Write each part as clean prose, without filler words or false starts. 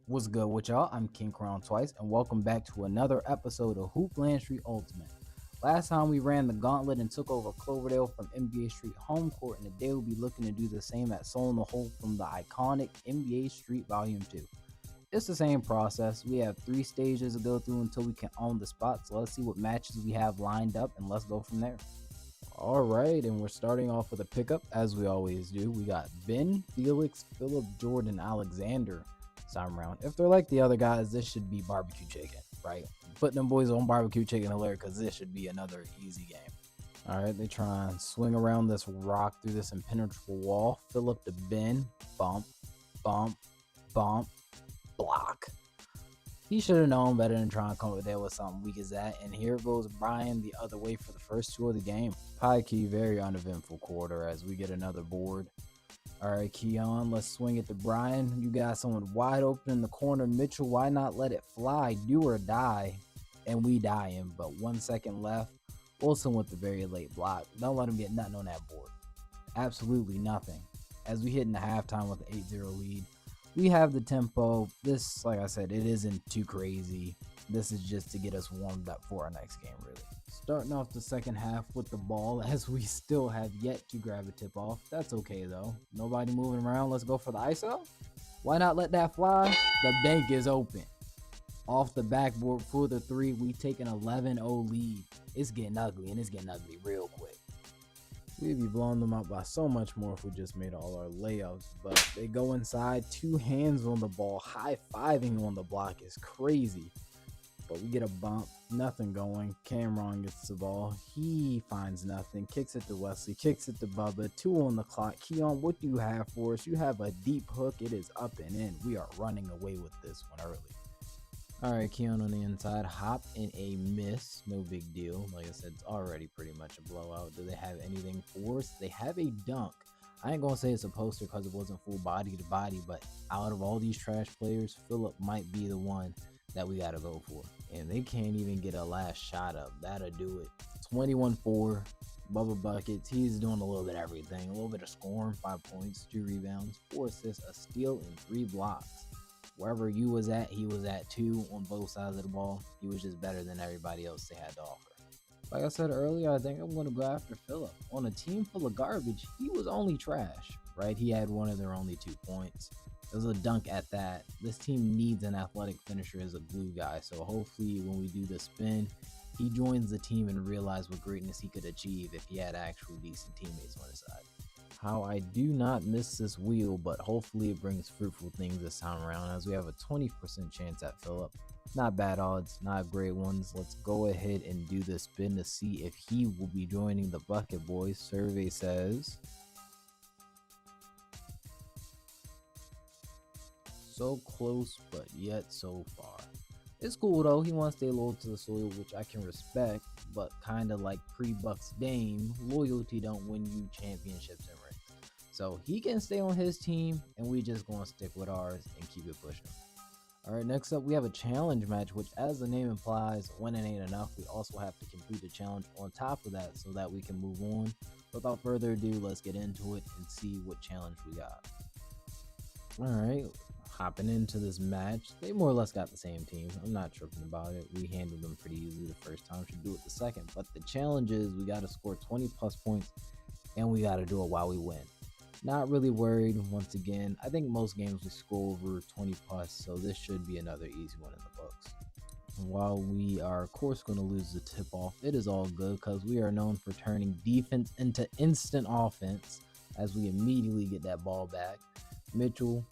What's good with y'all? I'm KingCrownedTwice, and welcome back to another episode of Hoopland Street Ultimate. Last time we ran the gauntlet and took over Cloverdale from NBA Street home court, and today we'll be looking to do the same at Soul in the Hole from the iconic NBA Street Volume 2. It's the same process. We have 3 stages to go through until we can own the spot, so let's see what matches we have lined up, and let's go from there. Alright, and we're starting off with a pickup, as we always do. We got Ben, Felix, Philip, Jordan, Alexander time round. If they're like the other guys, this should be barbecue chicken, right? Putting them boys on barbecue chicken alert because this should be another easy game. Alright, they try and swing around this rock through this impenetrable wall. Philip to Ben, bump, bump, bump, block. He should have known better than trying to come up there with something weak as that. And here goes Brian the other way for the first 2 of the game. High key, very uneventful quarter as we get another board. Alright, Keon, let's swing it to Brian. You got someone wide open in the corner. Mitchell, why not let it fly? Do or die. And we die him, but 1 second left. Wilson with the very late block. Don't let him get nothing on that board. Absolutely nothing. As we hit in the halftime with an 8-0 lead. We have the tempo. This, like I said, it isn't too crazy. This is just to get us warmed up for our next game, really. Starting off the second half with the ball as we still have yet to grab a tip off. That's okay though. Nobody moving around. Let's go for the ISO. Why not let that fly? The bank is open. Off the backboard for the 3, we take an 11-0 lead. It's getting ugly, and it's getting ugly real quick. We'd be blowing them out by so much more if we just made all our layups, but they go inside, 2 hands on the ball, high-fiving on the block is crazy. But we get a bump, nothing going. Cameron gets the ball, he finds nothing, kicks it to Wesley, kicks it to Bubba, 2 on the clock. Keon, what do you have for us? You have a deep hook, it is up and in. We are running away with this one early. Alright, Keon on the inside, hop and a miss, no big deal. Like I said, it's already pretty much a blowout. Do they have anything for us? They have a dunk. I ain't gonna say it's a poster because it wasn't full body to body, but out of all these trash players, Philip might be the one that we gotta go for. And they can't even get a last shot up. That'll do it. 21-4, Bubba buckets. He's doing a little bit of everything. A little bit of scoring, 5 points, 2 rebounds, 4 assists, a steal, and 3 blocks. Wherever you was at, he was at too on both sides of the ball. He was just better than everybody else they had to offer. Like I said earlier, I think I'm going to go after Philip. On a team full of garbage, he was only trash, right? He had one of their only 2 points. It was a dunk at that. This team needs an athletic finisher as a glue guy, so hopefully when we do the spin, he joins the team and realizes what greatness he could achieve if he had actual decent teammates on his side. How I do not miss this wheel, but hopefully it brings fruitful things this time around as we have a 20% chance at Philip. Not bad odds, not great ones. Let's go ahead and do the spin to see if he will be joining the Bucket Boys. Survey says so close, but yet so far. It's cool though, he wants to stay loyal to the soil, which I can respect, but kinda like pre-Bucks Dame, loyalty don't win you championships and rings. So he can stay on his team, and we just gonna stick with ours and keep it pushing. Alright, next up we have a challenge match, which as the name implies, winning ain't enough. We also have to complete a challenge on top of that so that we can move on. Without further ado, let's get into it and see what challenge we got. Alright, hopping into this match, they more or less got the same team. I'm not tripping about it. We handled them pretty easily the first time, should do it the second. But the challenge is we got to score 20 plus points and we got to do it while we win. Not really worried once again. I think most games we score over 20 plus, so this should be another easy one in the books. While we are of course going to lose the tip off, it is all good because we are known for turning defense into instant offense as we immediately get that ball back. Mitchell,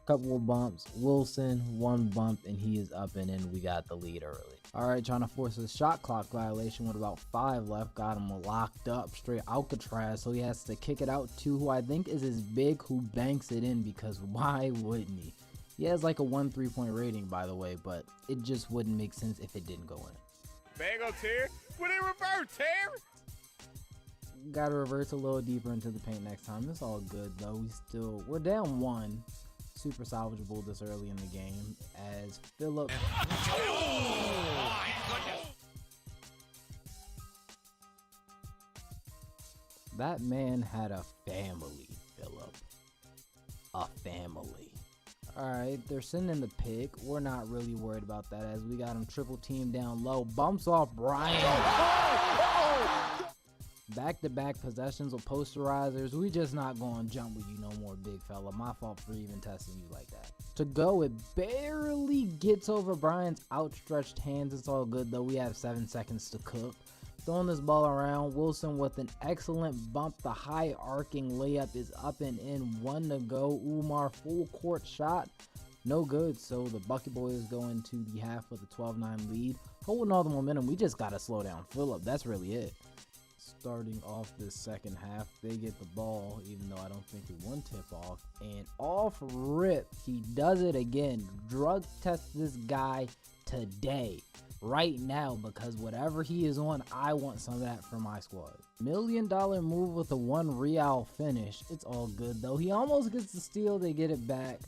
couple of bumps, Wilson, 1 bump, and he is up and in. We got the lead early. Alright, trying to force a shot clock violation with about 5 left. Got him locked up, straight Alcatraz, so he has to kick it out to who I think is his big, who banks it in, because why wouldn't he? He has like a 1 3-point rating, by the way, but it just wouldn't make sense if it didn't go in. Bagel tear? Would it revert, tear? Gotta reverse a little deeper into the paint next time. It's all good though. We're down 1. Super salvageable this early in the game as Philip. That man had a family, Philip. A family. Alright, they're sending the pick. We're not really worried about that as we got him triple team down low. Bumps off Brian. Back-to-back possessions with posterizers. We just not going to jump with you no more, big fella. My fault for even testing you like that. To go, it barely gets over Brian's outstretched hands. It's all good, though. We have 7 seconds to cook. Throwing this ball around. Wilson with an excellent bump. The high arcing layup is up and in. 1 to go. Umar full court shot. No good. So the Bucket Boys go into the half with a 12-9 lead. Holding all the momentum. We just got to slow down Phillip. That's really it. Starting off this second half, they get the ball, even though I don't think we won tip-off. And off rip, he does it again. Drug test this guy today. Right now, because whatever he is on, I want some of that for my squad. $1 million move with a 1 real finish. It's all good though. He almost gets the steal. They get it back.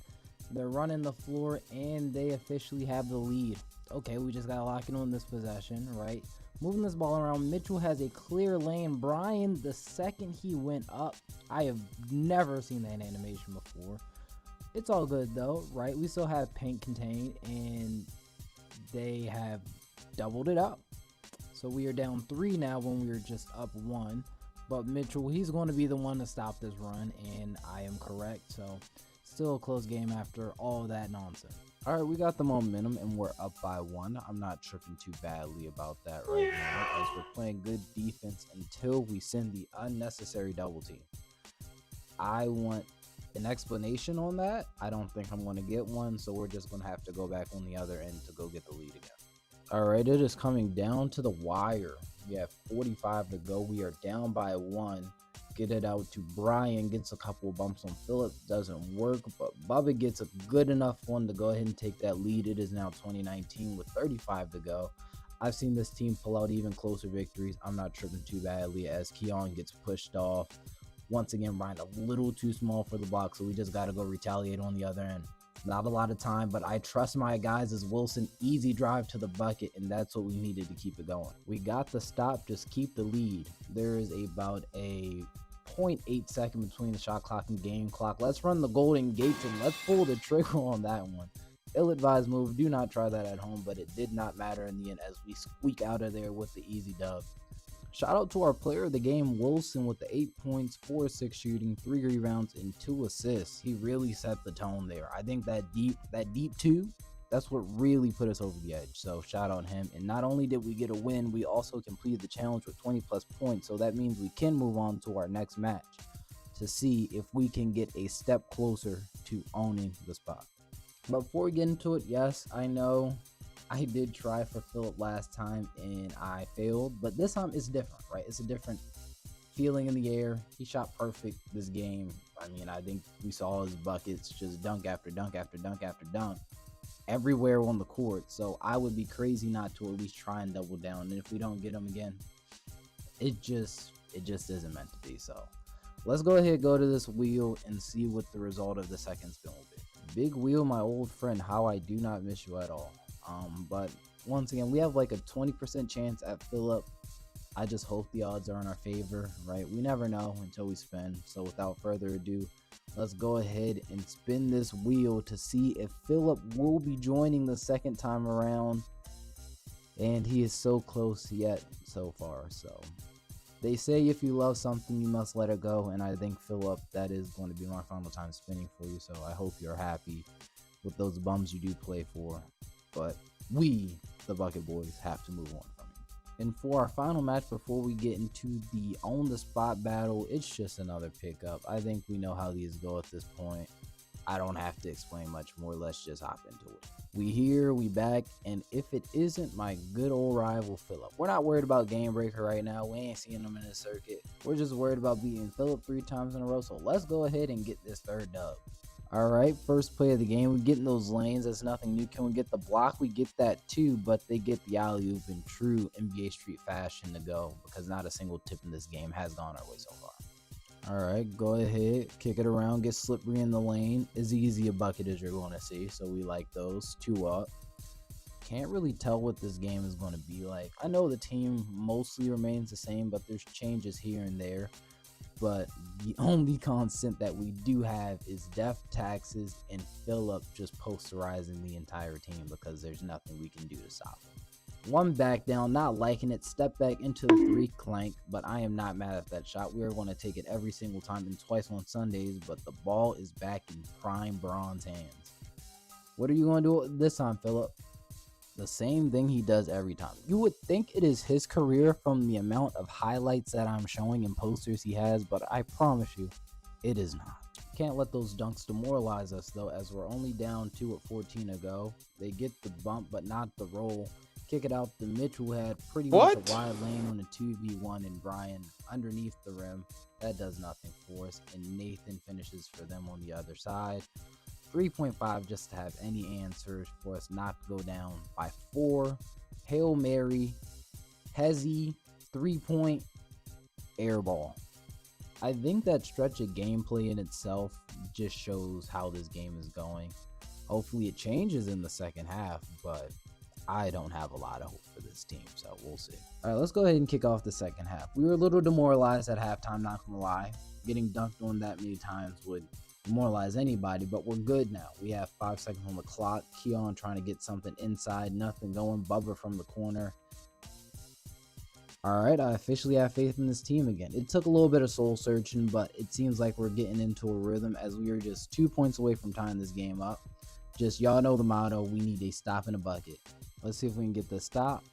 They're running the floor and they officially have the lead. Okay, we just gotta lock in on this possession, right? Moving this ball around. Mitchell has a clear lane. Brian, the second he went up, I have never seen that animation before. It's all good though, right? We still have paint contained and they have doubled it up. So we are down 3 now when we were just up 1. But Mitchell, he's going to be the one to stop this run, and I am correct. So still a close game after all of that nonsense. All right, we got the momentum and we're up by 1. I'm not tripping too badly about that right now as we're playing good defense until we send the unnecessary double team. I want an explanation on that. I don't think I'm going to get one, so we're just going to have to go back on the other end to go get the lead again. All right, it is coming down to the wire. We have 45 to go. We are down by 1. Get it out to Brian. Gets a couple of bumps on Phillip. Doesn't work, but Bubba gets a good enough one to go ahead and take that lead. It is now 2019 with 35 to go. I've seen this team pull out even closer victories. I'm not tripping too badly as Keon gets pushed off. Once again, Brian a little too small for the block, so we just got to go retaliate on the other end. Not a lot of time, but I trust my guys as Wilson. Easy drive to the bucket, and that's what we needed to keep it going. We got the stop, just keep the lead. There is about a 0.8 second between the shot clock and game clock. Let's run the Golden Gates and let's pull the trigger on that one. Ill-advised move. Do not try that at home, but it did not matter in the end as we squeak out of there with the easy dub. Shout out to our player of the game, Wilson, with the 8 points, 4 6 shooting, 3 rebounds, and 2 assists. He really set the tone there. I think that deep 2, that's what really put us over the edge. So shout out him. And not only did we get a win, we also completed the challenge with 20 plus points. So that means we can move on to our next match to see if we can get a step closer to owning the spot. But before we get into it, yes, I know I did try for Phillip last time and I failed, but this time it's different, right? It's a different feeling in the air. He shot perfect this game. I mean, I think we saw his buckets, just dunk after dunk after dunk after dunk everywhere on the court. So I would be crazy not to at least try and double down. And if we don't get him again, it just isn't meant to be. So let's go ahead, go to this wheel and see what the result of the second spin will be. Big wheel, my old friend, how I do not miss you at all. But once again, we have like a 20% chance at Phillip. I just hope the odds are in our favor, right? We never know until we spin. So without further ado, let's go ahead and spin this wheel to see if Phillip will be joining the second time around. And he is so close yet so far. So they say if you love something, you must let it go. And I think, Phillip, that is going to be my final time spinning for you. So I hope you're happy with those bums you do play for. But we, the Bucket Boys, have to move on from it. And for our final match before we get into the on the spot battle, it's just another pickup. I think we know how these go at this point. I don't have to explain much more. Let's just hop into it. We here, we back, and if it isn't my good old rival Phillip, we're not worried about Game Breaker right now. We ain't seeing him in the circuit. We're just worried about beating Phillip 3 times in a row. So let's go ahead and get this third dub. All right, first play of the game. We're getting those lanes. That's nothing new. Can we get the block? We get that too, but they get the alley-oop in true NBA Street fashion to go because not a single tip in this game has gone our way so far. All right, go ahead, kick it around, get slippery in the lane. As easy a bucket as you're going to see, so we like those. 2 up. Can't really tell what this game is going to be like. I know the team mostly remains the same, but there's changes here and there. but the only constant that we do have is death taxes and Philip just posterizing the entire team because there's nothing we can do to stop him. One back down, not liking it, step back into the 3 clank, but I am not mad at that shot. We are going to take it every single time and twice on Sundays, but the ball is back in prime bronze hands. What are you going to do this time, Philip? The same thing he does every time. You would think it is his career from the amount of highlights that I'm showing and posters he has, but I promise you, it is not. Can't let those dunks demoralize us though, as we're only down 2 with 14 to go. They get the bump, but not the roll. Kick it out to Mitchell, had pretty much a wide lane on a 2v1, and Brian underneath the rim. That does nothing for us, and Nathan finishes for them on the other side. 3.5 just to have any answers for us not to go down by 4. Hail Mary, Hezzy, 3-point, air ball. I think that stretch of gameplay in itself just shows how this game is going. Hopefully it changes in the second half, but I don't have a lot of hope for this team, so we'll see. All right, let's go ahead and kick off the second half. We were a little demoralized at halftime, not gonna lie. Getting dunked on that many times would demoralize anybody, but we're good now. We have 5 seconds on the clock. Keon trying to get something inside, nothing going. Bubba from the corner. All right, I officially have faith in this team again. It took a little bit of soul searching, but it seems like we're getting into a rhythm as we are just 2 points away from tying this game up. Just y'all know the motto, we need a stop in a bucket. Let's see if we can get the stop.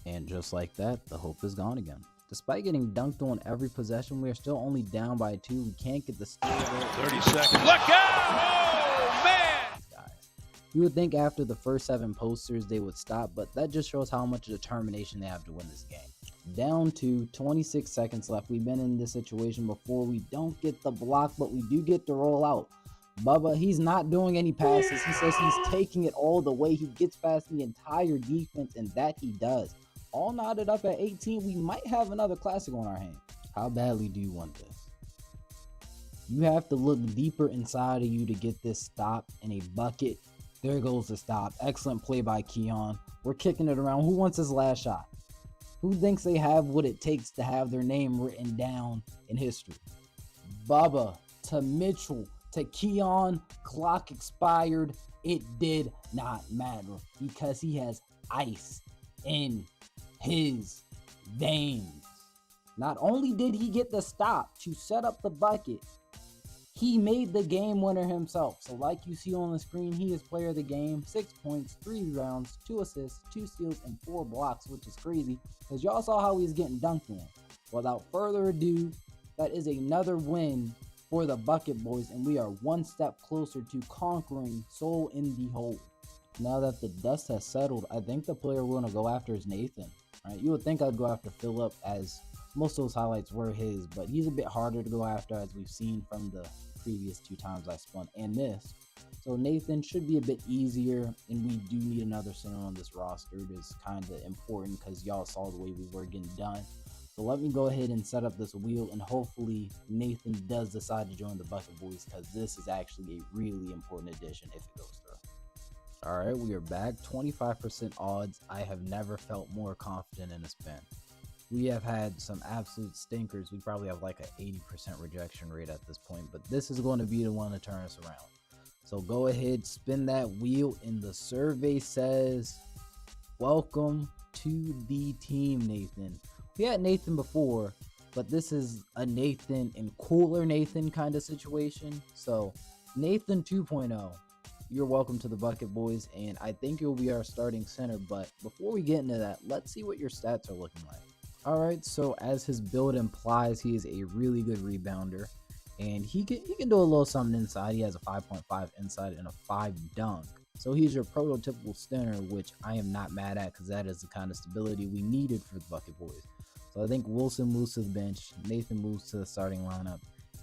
And just like that, the hope is gone again. Despite getting dunked on every possession, we are still only down by 2. We can't get the steal. 30 seconds. Look out! Oh, man! Guys, you would think after the first 7 posters they would stop, but that just shows how much determination they have to win this game. Down to 26 seconds left. We've been in this situation before. We don't get the block, but we do get the roll out. Bubba, he's not doing any passes. He says he's taking it all the way. He gets past the entire defense, and that he does. All knotted up at 18. We might have another classic on our hands. How badly do you want this? You have to look deeper inside of you to get this stop in a bucket. There goes the stop. Excellent play by Keon. We're kicking it around. Who wants his last shot? Who thinks they have what it takes to have their name written down in history? Bubba to Mitchell to Keon. Clock expired. It did not matter because he has ice in his veins. Not only did he get the stop to set up the bucket, he made the game winner himself. So like you see on the screen, he is player of the game. 6 points, 3 rebounds, 2 assists, 2 steals, and 4 blocks, which is crazy because y'all saw how he was getting dunked on. Without further ado, that is another win for the Bucket Boys, and we are 1 step closer to conquering Soul in the Hole. Now that the dust has settled, I think the player we're going to go after is Nathan. Right? You would think I'd go after Philip, as most of those highlights were his, but he's a bit harder to go after, as we've seen from the previous 2 times I spun and missed. So Nathan should be a bit easier, and we do need another center on this roster. It is kind of important because y'all saw the way we were getting done. So let me go ahead and set up this wheel, and hopefully Nathan does decide to join the Bucket Boys because this is actually a really important addition if it goes through. All right, we are back. 25% odds. I have never felt more confident in a spin. We have had some absolute stinkers. We probably have like an 80% rejection rate at this point, but this is going to be the one to turn us around. So go ahead, spin that wheel, and the survey says, welcome to the team, Nathan. We had Nathan before, but this is a Nathan and cooler Nathan kind of situation. So Nathan 2.0, you're welcome to the Bucket Boys, and I think you'll be our starting center. But before we get into that, let's see what your stats are looking like. All right, so as his build implies, he is a really good rebounder, and he can do a little something inside. He has a 5.5 inside and a 5 dunk. So he's your prototypical center, which I am not mad at because that is the kind of stability we needed for the Bucket Boys. So I think Wilson moves to the bench, Nathan moves to the starting lineup,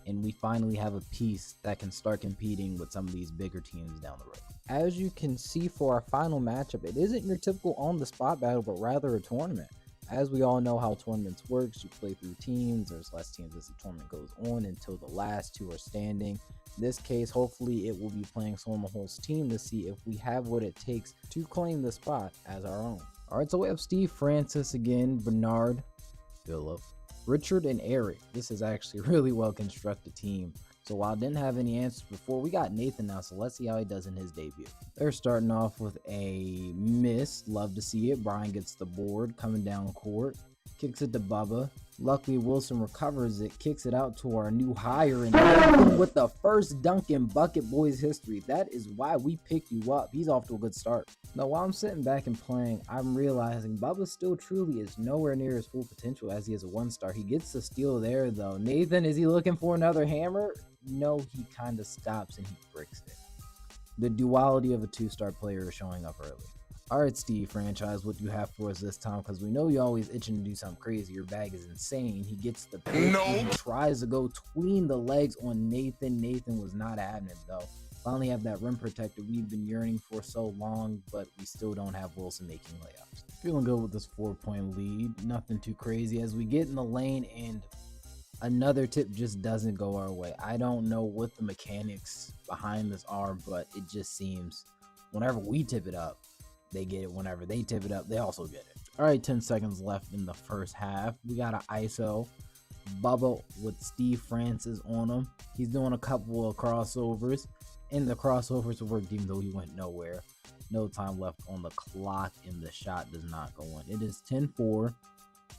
and we finally have a piece that can start competing with some of these bigger teams down the road. As you can see for our final matchup, it isn't your typical on-the-spot battle, but rather a tournament. As we all know how tournaments works, you play through teams. There's less teams as the tournament goes on until the last 2 are standing. In this case, hopefully it will be playing Soul in the Hole's team to see if we have what it takes to claim the spot as our own. All right, so we have Steve Francis again, Bernard, Philip, Richard and Eric. This is actually a really well constructed team. So while I didn't have any answers before, we got Nathan now, so let's see how he does in his debut. They're starting off with a miss. Love to see it. Brian gets the board, coming down court, kicks it to Bubba. Luckily, Wilson recovers it, kicks it out to our new hire, and with the first dunk in Bucket Boys history. That is why we picked you up. He's off to a good start. Now, while I'm sitting back and playing, I'm realizing Bubba still truly is nowhere near his full potential as he is a 1-star. He gets the steal there, though. Nathan, is he looking for another hammer? No, he kind of stops and he bricks it. The duality of a 2-star player is showing up early. All right, Steve Franchise, what do you have for us this time? Because we know you're always itching to do something crazy. Your bag is insane. He gets the pick. No. He tries to go between the legs on Nathan. Nathan was not having it, though. Finally have that rim protector we've been yearning for so long, but we still don't have Wilson making layups. Feeling good with this 4-point lead. Nothing too crazy as we get in the lane and another tip just doesn't go our way. I don't know what the mechanics behind this are, but it just seems whenever we tip it up, they get it. Whenever they tip it up, they also get it. All right, 10 seconds left in the first half. We got an ISO. Bubba with Steve Francis on him. He's doing a couple of crossovers. And the crossovers worked even though he went nowhere. No time left on the clock and the shot does not go in. It is 10-4.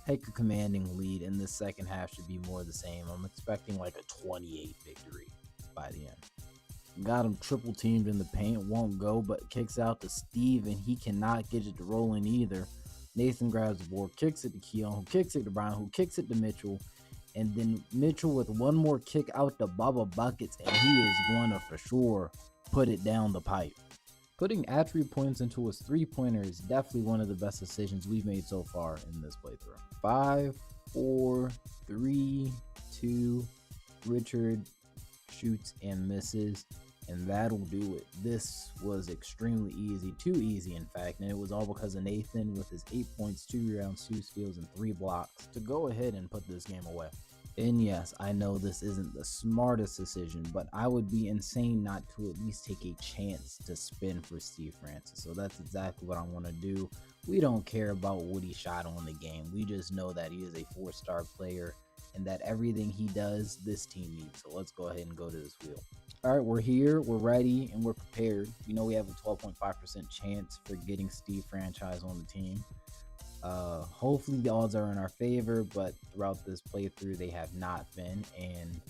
Take a commanding lead, and this second half should be more the same. I'm expecting like a 28 victory by the end. Got him triple teamed in the paint, won't go, but kicks out to Steve, and he cannot get it to roll in either. Nathan grabs the board, kicks it to Keon, who kicks it to Brian, who kicks it to Mitchell, and then Mitchell with one more kick out to Bubba buckets, and he is going to for sure put it down the pipe. Putting attribute points into his 3-pointer is definitely one of the best decisions we've made so far in this playthrough. 5, 4, 3, 2, Richard shoots and misses, and that'll do it. This was extremely easy, too easy in fact, and it was all because of Nathan with his 8 points, 2 rebounds, 2 steals, and 3 blocks to go ahead and put this game away. And yes, I know this isn't the smartest decision, but I would be insane not to at least take a chance to spin for Steve Francis. So that's exactly what I want to do. We don't care about what he shot on the game. We just know that he is a 4-star player and that everything he does, this team needs. So let's go ahead and go to this wheel. All right, we're here, we're ready, and we're prepared. You know we have a 12.5% chance for getting Steve Franchise on the team. Hopefully the odds are in our favor, but throughout this playthrough they have not been, and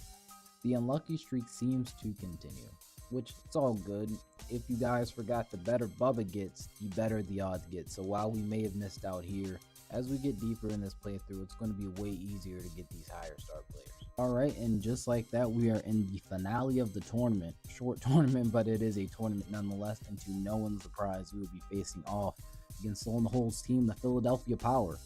the unlucky streak seems to continue, which it's all good. If you guys forgot, the better Bubba gets, the better the odds get. So while we may have missed out here, as we get deeper in this playthrough, it's going to be way easier to get these higher star players. All right, and just like that, we are in the finale of the tournament. Short tournament, but it is a tournament nonetheless, and to no one's surprise, we will be facing off against Sloan the Hole's team, the Philadelphia Power.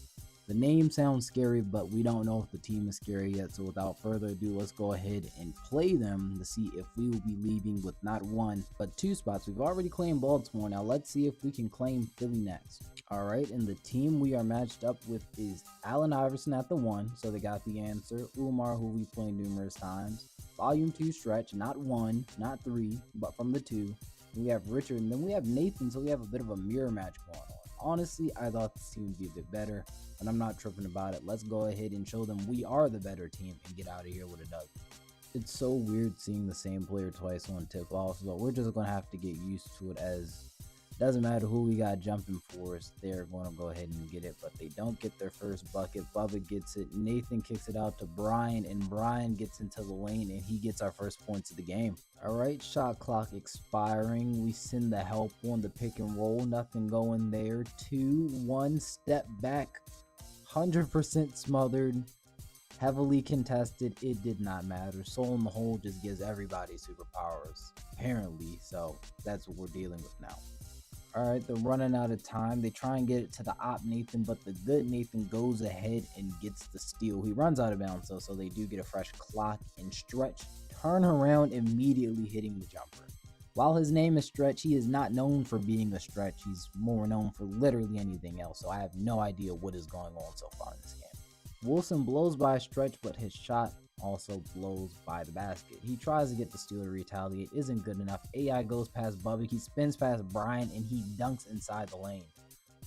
The name sounds scary, but we don't know if the team is scary yet, so without further ado, let's go ahead and play them to see if we will be leaving with not 1, but 2 spots. We've already claimed Baltimore. Now let's see if we can claim Philly next. All right, and the team we are matched up with is Allen Iverson at the 1, so they got the answer. Umar, who we've played numerous times. Volume 2 stretch, not 1, not 3, but from the 2. We have Richard, and then we have Nathan, so we have a bit of a mirror match going on. Honestly, I thought this team would be a bit better, and I'm not tripping about it. Let's go ahead and show them we are the better team and get out of here with a dub. It's so weird seeing the same player twice on tip-off, but we're just going to have to get used to it, as doesn't matter who we got jumping for us, they're going to go ahead and get it, but they don't get their first bucket. Bubba gets it, Nathan kicks it out to Brian, and Brian gets into the lane, and he gets our first points of the game. All right, shot clock expiring. We send the help on the pick and roll, nothing going there. 2-1, step back, 100% smothered, heavily contested. It did not matter. Soul in the Hole just gives everybody superpowers, apparently, so that's what we're dealing with now. All right, they're running out of time. They try and get it to the op Nathan, but the good Nathan goes ahead and gets the steal. He runs out of bounds, though, so they do get a fresh clock and stretch. Turn around, immediately hitting the jumper. While his name is Stretch, he is not known for being a stretch. He's more known for literally anything else, so I have no idea what is going on so far in this game. Wilson blows by Stretch, but his shot also blows by the basket. He tries to get the steal to retaliate, isn't good enough. AI goes past Bubba, he spins past Brian, and he dunks inside the lane.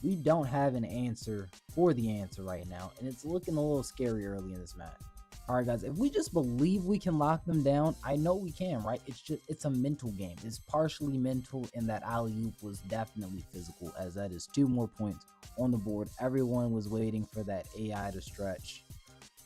We don't have an answer for the answer right now, and it's looking a little scary early in this match. All right, guys, if we just believe we can lock them down, I know we can, right? It's a mental game. It's partially mental, and that alley-oop was definitely physical, as that is 2 more points on the board. Everyone was waiting for that AI to stretch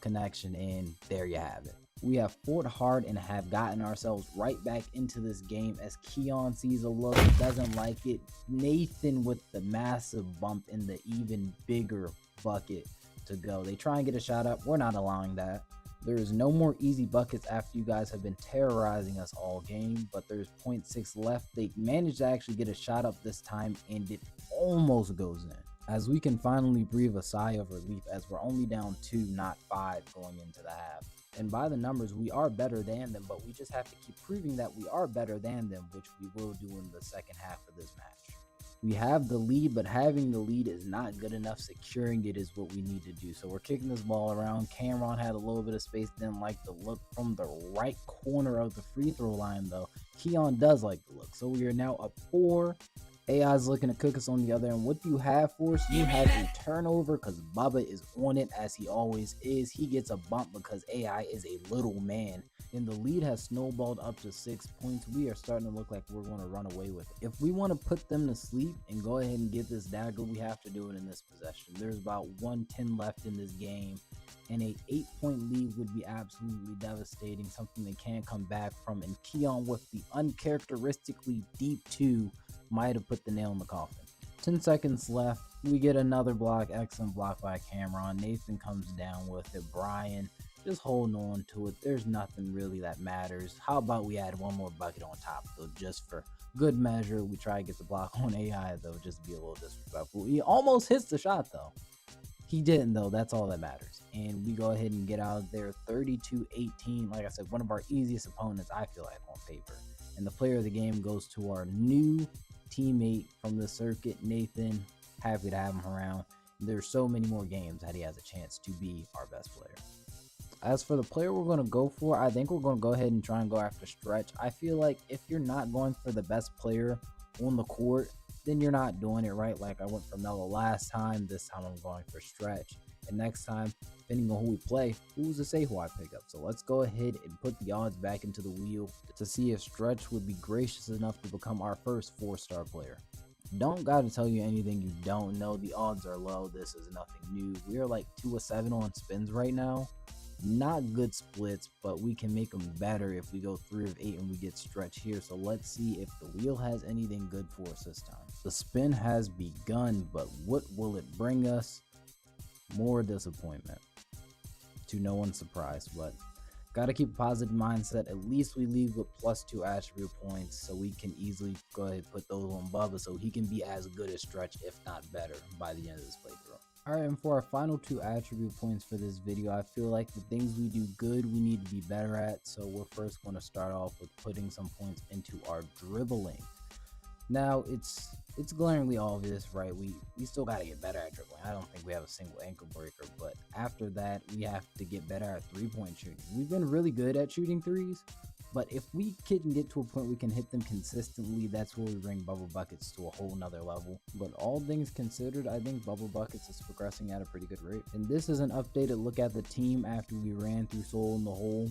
connection, and there you have it. We have fought hard and have gotten ourselves right back into this game as Keon sees a look, doesn't like it. Nathan with the massive bump in the even bigger bucket to go. They try and get a shot up. We're not allowing that. There is no more easy buckets after you guys have been terrorizing us all game, but there's 0.6 left. They managed to actually get a shot up this time, and it almost goes in. As we can finally breathe a sigh of relief, as we're only down 2, not 5 going into the half. And by the numbers, we are better than them, but we just have to keep proving that we are better than them, which we will do in the second half of this match. We have the lead, but having the lead is not good enough. Securing it is what we need to do. So we're kicking this ball around. Cameron had a little bit of space, didn't like the look from the right corner of the free throw line, though. Keon does like the look. So we are now up 4. AI's looking to cook us on the other end. What do you have for us? You have a turnover because Bubba is on it, as he always is. He gets a bump because AI is a little man. And the lead has snowballed up to 6 points. We are starting to look like we're going to run away with it. If we want to put them to sleep and go ahead and get this dagger, we have to do it in this possession. There's about 1:10 left in this game, and a 8-point lead would be absolutely devastating, something they can't come back from. And Keon with the uncharacteristically deep 2 might have put the nail in the coffin. 10 seconds left. We get another block, excellent block by Cameron. Nathan comes down with it. Brian just holding on to it. There's nothing really that matters. How about we add one more bucket on top, though, just for good measure. We try to get the block on AI, though, just to be a little disrespectful. He almost hits the shot, though. He didn't, though. That's all that matters. And we go ahead and get out of there 32-18. Like I said, one of our easiest opponents, I feel like, on paper. And the player of the game goes to our new teammate from the circuit, Nathan. Happy to have him around. There's so many more games that he has a chance to be our best player. As for the player we're going to go for, I think we're going to go ahead and try and go after Stretch. I feel like if you're not going for the best player on the court, then you're not doing it right. Like I went for Melo last time. This time I'm going for Stretch. And next time, depending on who we play, who's to say who I pick up? So let's go ahead and put the odds back into the wheel to see if Stretch would be gracious enough to become our first 4-star player. Don't gotta tell you anything you don't know. The odds are low. This is nothing new. We are like 2 of 7 on spins right now. Not good splits, but we can make them better if we go 3 of 8 and we get Stretch here. So let's see if the wheel has anything good for us this time. The spin has begun, but what will it bring us? More disappointment. To no one's surprise, but gotta keep a positive mindset. At least we leave with +2 attribute points, so we can easily go ahead and put those on Bubba so he can be as good as Stretch, if not better, by the end of this playthrough. Alright, and for our final 2 attribute points for this video, I feel like the things we do good, we need to be better at. So we're first going to start off with putting some points into our dribbling. Now, it's glaringly obvious, right? We still got to get better at dribbling. I don't think we have a single ankle breaker, but after that, we have to get better at 3-point shooting. We've been really good at shooting threes, but if we can get to a point we can hit them consistently, that's where we bring Bubble Buckets to a whole nother level. But all things considered, I think Bubble Buckets is progressing at a pretty good rate. And this is an updated look at the team after we ran through Soul in the Hole.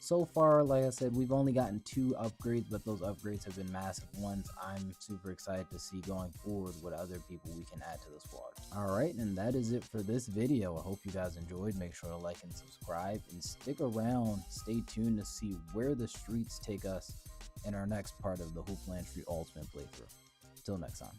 So far, like I said, we've only gotten 2 upgrades, but those upgrades have been massive ones. I'm super excited to see going forward what other people we can add to the squad. Alright, and that is it for this video. I hope you guys enjoyed. Make sure to like and subscribe, and stick around. Stay tuned to see where the streets take us in our next part of the Hoop Landry Ultimate playthrough. Till next time.